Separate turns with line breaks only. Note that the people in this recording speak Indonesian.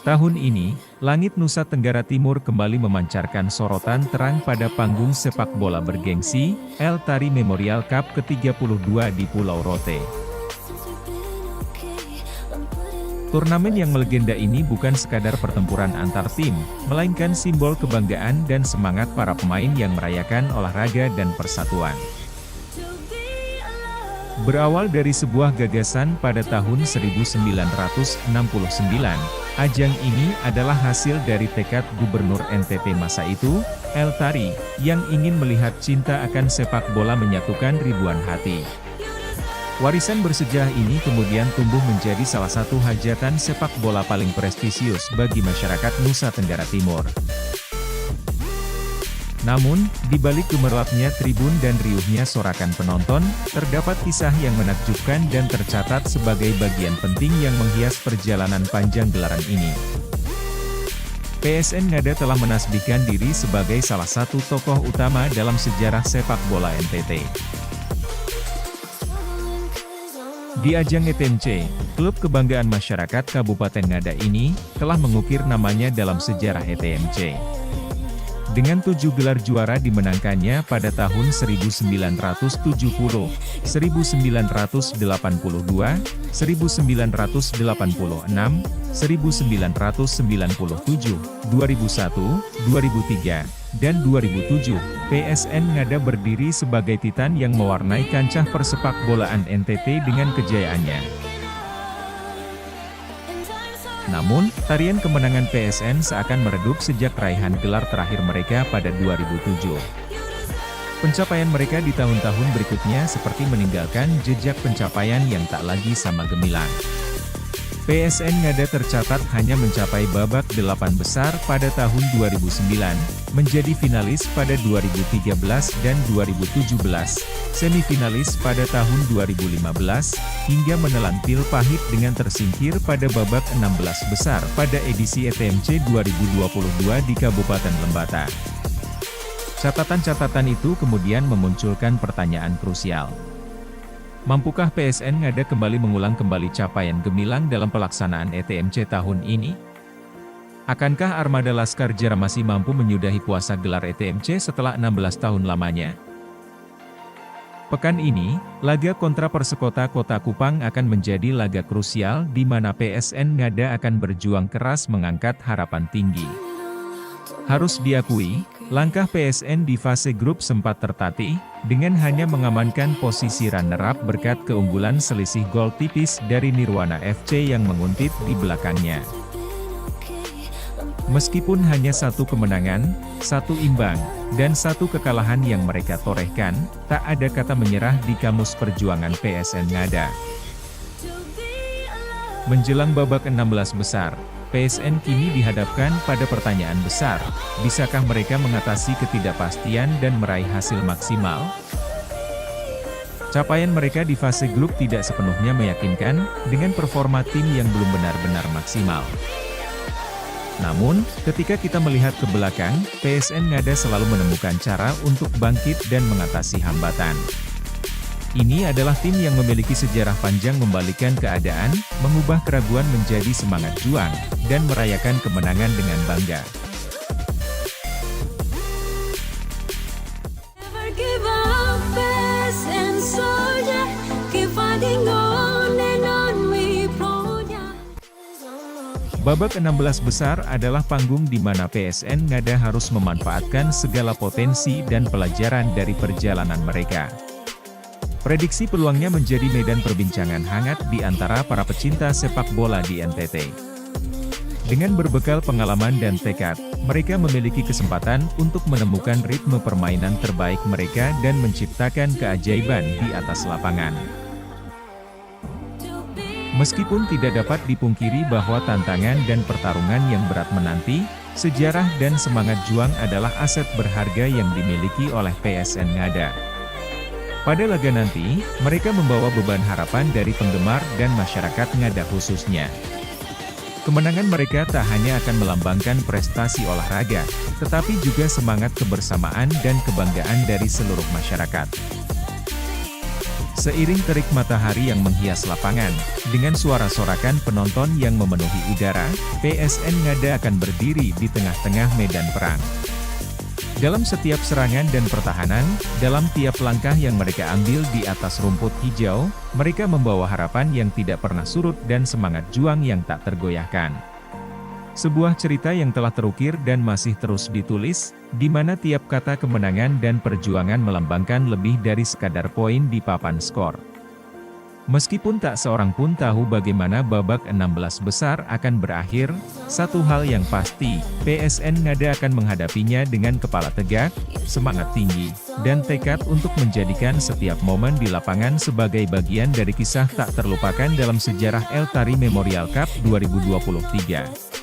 Tahun ini, langit Nusa Tenggara Timur kembali memancarkan sorotan terang pada panggung sepak bola bergengsi, El Tari Memorial Cup ke-32 di Pulau Rote. Turnamen yang melegenda ini bukan sekadar pertempuran antar tim, melainkan simbol kebanggaan dan semangat para pemain yang merayakan olahraga dan persatuan. Berawal dari sebuah gagasan pada tahun 1969, ajang ini adalah hasil dari tekad Gubernur NTT masa itu, El Tari, yang ingin melihat cinta akan sepak bola menyatukan ribuan hati. Warisan bersejarah ini kemudian tumbuh menjadi salah satu hajatan sepak bola paling prestisius bagi masyarakat Nusa Tenggara Timur. Namun, di balik gemerlapnya tribun dan riuhnya sorakan penonton, terdapat kisah yang menakjubkan dan tercatat sebagai bagian penting yang menghias perjalanan panjang gelaran ini. PSN Ngada telah menasbihkan diri sebagai salah satu tokoh utama dalam sejarah sepak bola NTT. Di ajang ETMC, klub kebanggaan masyarakat Kabupaten Ngada ini, telah mengukir namanya dalam sejarah ETMC. Dengan 7 gelar juara dimenangkannya pada tahun 1970, 1982, 1986, 1997, 2001, 2003, dan 2007, PSN Ngada berdiri sebagai titan yang mewarnai kancah persepak bolaan NTT dengan kejayaannya. Namun, tarian kemenangan PSN seakan meredup sejak raihan gelar terakhir mereka pada 2007. Pencapaian mereka di tahun-tahun berikutnya seperti meninggalkan jejak pencapaian yang tak lagi sama gemilang. PSN Ngada tercatat hanya mencapai babak 8 besar pada tahun 2009, menjadi finalis pada 2013 dan 2017, semifinalis pada tahun 2015, hingga menelan pil pahit dengan tersingkir pada babak 16 besar pada edisi ETMC 2022 di Kabupaten Lembata. Catatan-catatan itu kemudian memunculkan pertanyaan krusial. Mampukah PSN Ngada kembali mengulang kembali capaian gemilang dalam pelaksanaan ETMC tahun ini? Akankah armada Laskar Jara masih mampu menyudahi puasa gelar ETMC setelah 16 tahun lamanya? Pekan ini, laga kontra Persekota Kota Kupang akan menjadi laga krusial di mana PSN Ngada akan berjuang keras mengangkat harapan tinggi. Harus diakui, langkah PSN di fase grup sempat tertatih, dengan hanya mengamankan posisi runner-up berkat keunggulan selisih gol tipis dari Nirwana FC yang menguntit di belakangnya. Meskipun hanya satu kemenangan, satu imbang, dan satu kekalahan yang mereka torehkan, tak ada kata menyerah di kamus perjuangan PSN Ngada. Menjelang babak 16 besar, PSN kini dihadapkan pada pertanyaan besar, bisakah mereka mengatasi ketidakpastian dan meraih hasil maksimal? Capaian mereka di fase grup tidak sepenuhnya meyakinkan, dengan performa tim yang belum benar-benar maksimal. Namun, ketika kita melihat ke belakang, PSN Ngada selalu menemukan cara untuk bangkit dan mengatasi hambatan. Ini adalah tim yang memiliki sejarah panjang membalikan keadaan, mengubah keraguan menjadi semangat juang, dan merayakan kemenangan dengan bangga. Babak 16 besar adalah panggung di mana PSN Ngada harus memanfaatkan segala potensi dan pelajaran dari perjalanan mereka. Prediksi peluangnya menjadi medan perbincangan hangat di antara para pecinta sepak bola di NTT. Dengan berbekal pengalaman dan tekad, mereka memiliki kesempatan untuk menemukan ritme permainan terbaik mereka dan menciptakan keajaiban di atas lapangan. Meskipun tidak dapat dipungkiri bahwa tantangan dan pertarungan yang berat menanti, sejarah dan semangat juang adalah aset berharga yang dimiliki oleh PSN Ngada. Pada laga nanti, mereka membawa beban harapan dari penggemar dan masyarakat Ngada khususnya. Kemenangan mereka tak hanya akan melambangkan prestasi olahraga, tetapi juga semangat kebersamaan dan kebanggaan dari seluruh masyarakat. Seiring terik matahari yang menghias lapangan, dengan suara sorakan penonton yang memenuhi udara, PSN Ngada akan berdiri di tengah-tengah medan perang. Dalam setiap serangan dan pertahanan, dalam tiap langkah yang mereka ambil di atas rumput hijau, mereka membawa harapan yang tidak pernah surut dan semangat juang yang tak tergoyahkan. Sebuah cerita yang telah terukir dan masih terus ditulis, di mana tiap kata kemenangan dan perjuangan melambangkan lebih dari sekadar poin di papan skor. Meskipun tak seorang pun tahu bagaimana babak 16 besar akan berakhir, satu hal yang pasti, PSN Ngada akan menghadapinya dengan kepala tegak, semangat tinggi, dan tekad untuk menjadikan setiap momen di lapangan sebagai bagian dari kisah tak terlupakan dalam sejarah El Tari Memorial Cup 2023.